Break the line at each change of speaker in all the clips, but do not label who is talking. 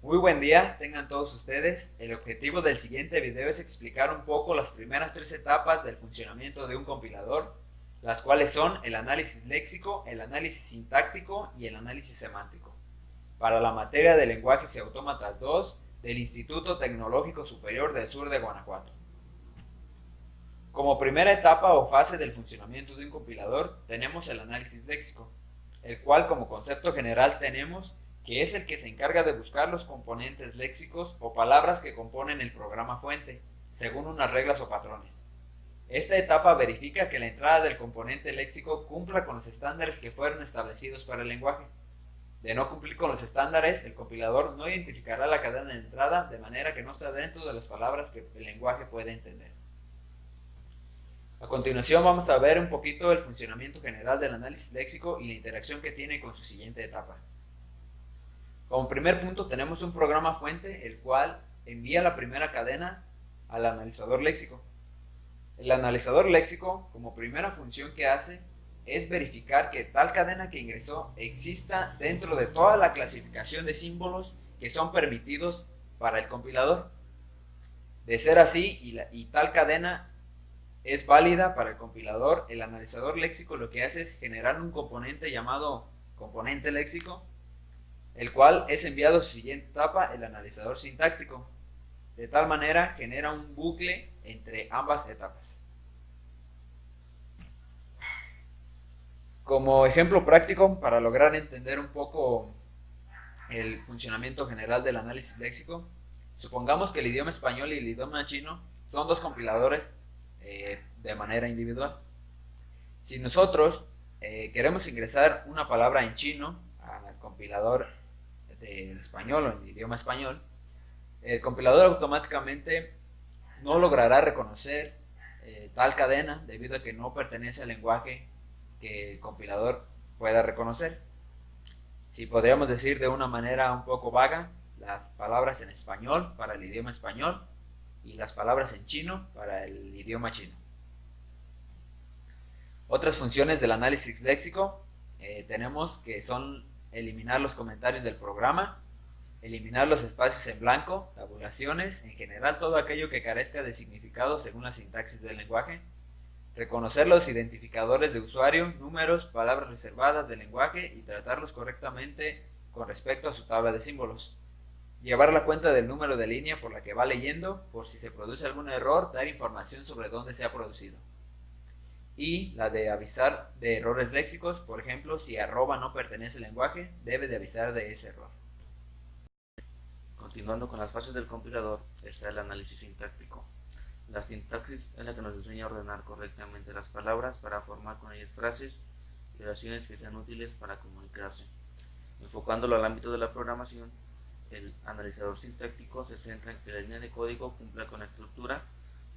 Muy buen día, tengan todos ustedes. El objetivo del siguiente video es explicar un poco las primeras tres etapas del funcionamiento de un compilador, las cuales son el análisis léxico, el análisis sintáctico y el análisis semántico. Para la materia de lenguajes y autómatas 2 del Instituto Tecnológico Superior del Sur de Guanajuato. Como primera etapa o fase del funcionamiento de un compilador, tenemos el análisis léxico, el cual como concepto general tenemos que es el que se encarga de buscar los componentes léxicos o palabras que componen el programa fuente, según unas reglas o patrones. Esta etapa verifica que la entrada del componente léxico cumpla con los estándares que fueron establecidos para el lenguaje. De no cumplir con los estándares, el compilador no identificará la cadena de entrada de manera que no está dentro de las palabras que el lenguaje puede entender. A continuación vamos a ver un poquito el funcionamiento general del análisis léxico y la interacción que tiene con su siguiente etapa. Como primer punto tenemos un programa fuente, el cual envía la primera cadena al analizador léxico. El analizador léxico, como primera función que hace, es verificar que tal cadena que ingresó exista dentro de toda la clasificación de símbolos que son permitidos para el compilador. De ser así y tal cadena es válida para el compilador, el analizador léxico lo que hace es generar un componente llamado componente léxico, el cual es enviado a su siguiente etapa, el analizador sintáctico. De tal manera genera un bucle entre ambas etapas. Como ejemplo práctico, para lograr entender un poco el funcionamiento general del análisis léxico, supongamos que el idioma español y el idioma chino son dos compiladores de manera individual. Si nosotros queremos ingresar una palabra en chino al compilador del español o en el idioma español, el compilador automáticamente no logrará reconocer tal cadena debido a que no pertenece al lenguaje que el compilador pueda reconocer. Si podríamos decir de una manera un poco vaga, las palabras en español para el idioma español y las palabras en chino para el idioma chino. Otras funciones del análisis léxico tenemos que son eliminar los comentarios del programa, eliminar los espacios en blanco, tabulaciones, en general todo aquello que carezca de significado según la sintaxis del lenguaje, reconocer los identificadores de usuario, números, palabras reservadas del lenguaje y tratarlos correctamente con respecto a su tabla de símbolos. Llevar la cuenta del número de línea por la que va leyendo, por si se produce algún error, dar información sobre dónde se ha producido. Y la de avisar de errores léxicos, por ejemplo, si arroba no pertenece al lenguaje, debe de avisar de ese error.
Continuando con las fases del compilador está el análisis sintáctico. La sintaxis es la que nos enseña a ordenar correctamente las palabras para formar con ellas frases y oraciones que sean útiles para comunicarse. Enfocándolo al ámbito de la programación, el analizador sintáctico se centra en que la línea de código cumpla con la estructura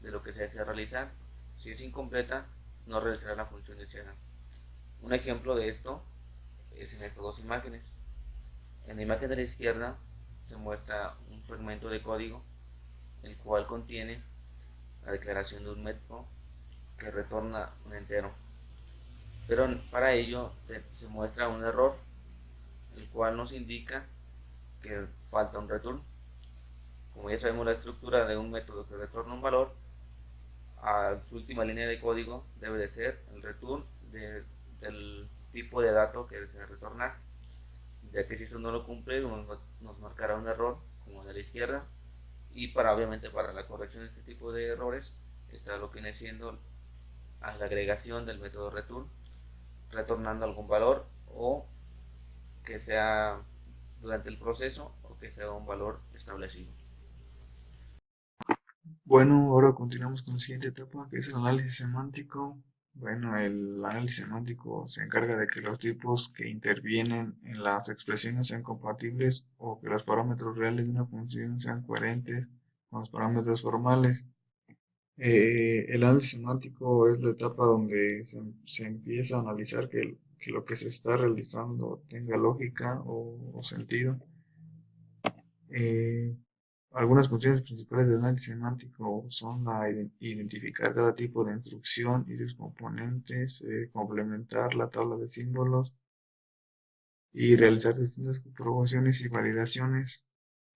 de lo que se desea realizar. Si es incompleta, no realizará la función deseada. Un ejemplo de esto es en estas dos imágenes. En la imagen de la izquierda se muestra un fragmento de código el cual contiene la declaración de un método que retorna un entero, pero para ello se muestra un error el cual nos indica que falta un return. Como ya sabemos la estructura de un método que retorna un valor, a su última línea de código debe de ser el return del tipo de dato que desea retornar, ya que si eso no lo cumple nos marcará un error como de la izquierda. Y obviamente para la corrección de este tipo de errores está lo que viene siendo a la agregación del método return, retornando algún valor o que sea durante el proceso o que sea un valor establecido.
Bueno, ahora continuamos con la siguiente etapa, que es el análisis semántico. Bueno, el análisis semántico se encarga de que los tipos que intervienen en las expresiones sean compatibles o que los parámetros reales de una función sean coherentes con los parámetros formales. El análisis semántico es la etapa donde se empieza a analizar que lo que se está realizando tenga lógica o sentido. Eh, Algunas funciones principales del análisis semántico son identificar cada tipo de instrucción y sus componentes, complementar la tabla de símbolos y realizar distintas comprobaciones y validaciones.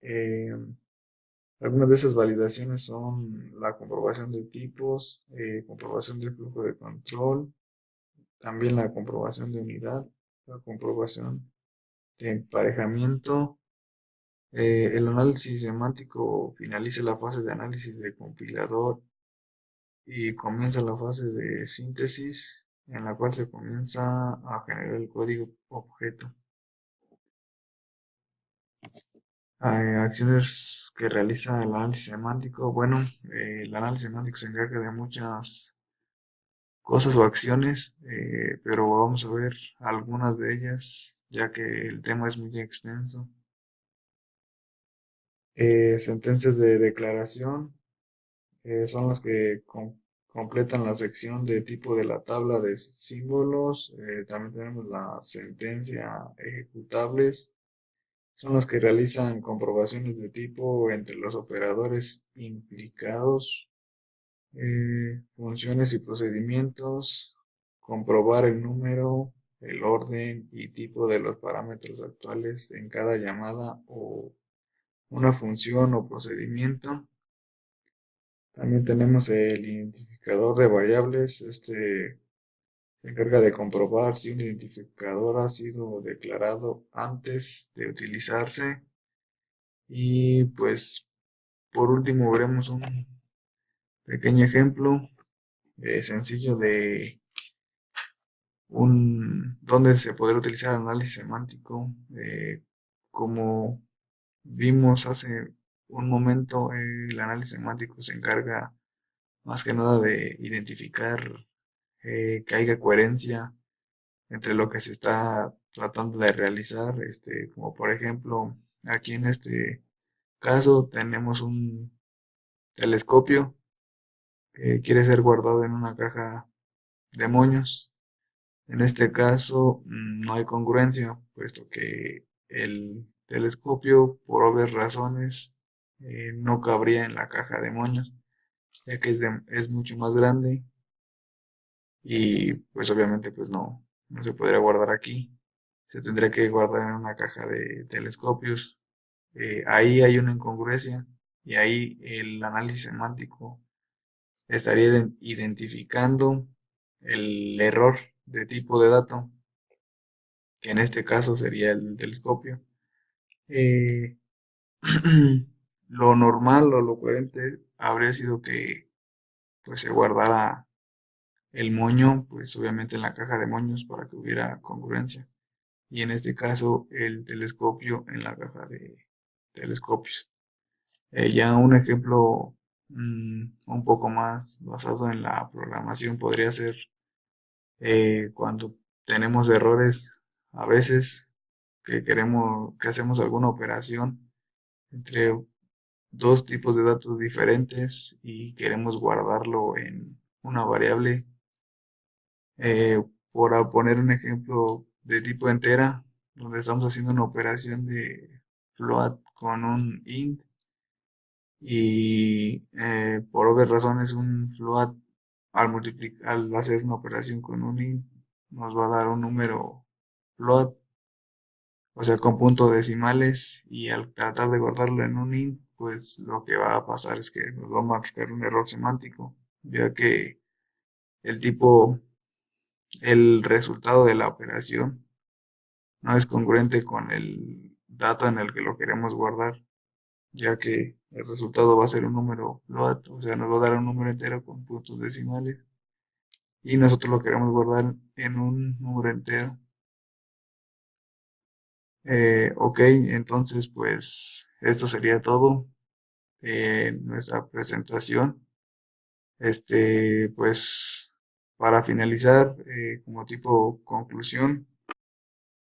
Eh, Algunas de esas validaciones son la comprobación de tipos, comprobación de flujo de control, también la comprobación de unidad, la comprobación de emparejamiento. El análisis semántico finaliza la fase de análisis de compilador y comienza la fase de síntesis, en la cual se comienza a generar el código objeto. Acciones que realiza el análisis semántico. Bueno, el análisis semántico se encarga de muchas cosas o acciones, pero vamos a ver algunas de ellas, ya que el tema es muy extenso. Sentencias de declaración son las que completan la sección de tipo de la tabla de símbolos. También tenemos la sentencia ejecutables. Son las que realizan comprobaciones de tipo entre los operadores implicados, funciones y procedimientos, comprobar el número, el orden y tipo de los parámetros actuales en cada llamada o una función o procedimiento. También tenemos el identificador de variables. Este se encarga de comprobar si un identificador ha sido declarado antes de utilizarse. Y pues por último veremos un pequeño ejemplo sencillo de donde se podrá utilizar análisis semántico. Como vimos hace un momento, el análisis semántico se encarga más que nada de identificar que haya coherencia entre lo que se está tratando de realizar, como por ejemplo, aquí en este caso tenemos un telescopio que quiere ser guardado en una caja de moños. En este caso no hay congruencia, puesto que el telescopio, por obvias razones, no cabría en la caja de moños, ya que es mucho más grande y pues obviamente pues no se podría guardar aquí. Se tendría que guardar en una caja de telescopios. Ahí hay una incongruencia y ahí el análisis semántico estaría identificando el error de tipo de dato, que en este caso sería el telescopio. Eh, lo normal o lo coherente habría sido que pues se guardara el moño, pues obviamente en la caja de moños para que hubiera congruencia. Y en este caso el telescopio en la caja de telescopios. Ya un ejemplo un poco más basado en la programación podría ser cuando tenemos errores a veces que hacemos alguna operación entre dos tipos de datos diferentes y queremos guardarlo en una variable. Por poner un ejemplo de tipo entera, donde estamos haciendo una operación de float con un int y por obvias razones un float al hacer una operación con un int nos va a dar un número float, o sea, con puntos decimales, y al tratar de guardarlo en un int, pues lo que va a pasar es que nos va a marcar un error semántico, ya que el tipo, el resultado de la operación no es congruente con el dato en el que lo queremos guardar, ya que el resultado va a ser un número float, o sea, nos va a dar un número entero con puntos decimales, y nosotros lo queremos guardar en un número entero. Ok, entonces pues esto sería todo en nuestra presentación. Pues para finalizar, como tipo conclusión,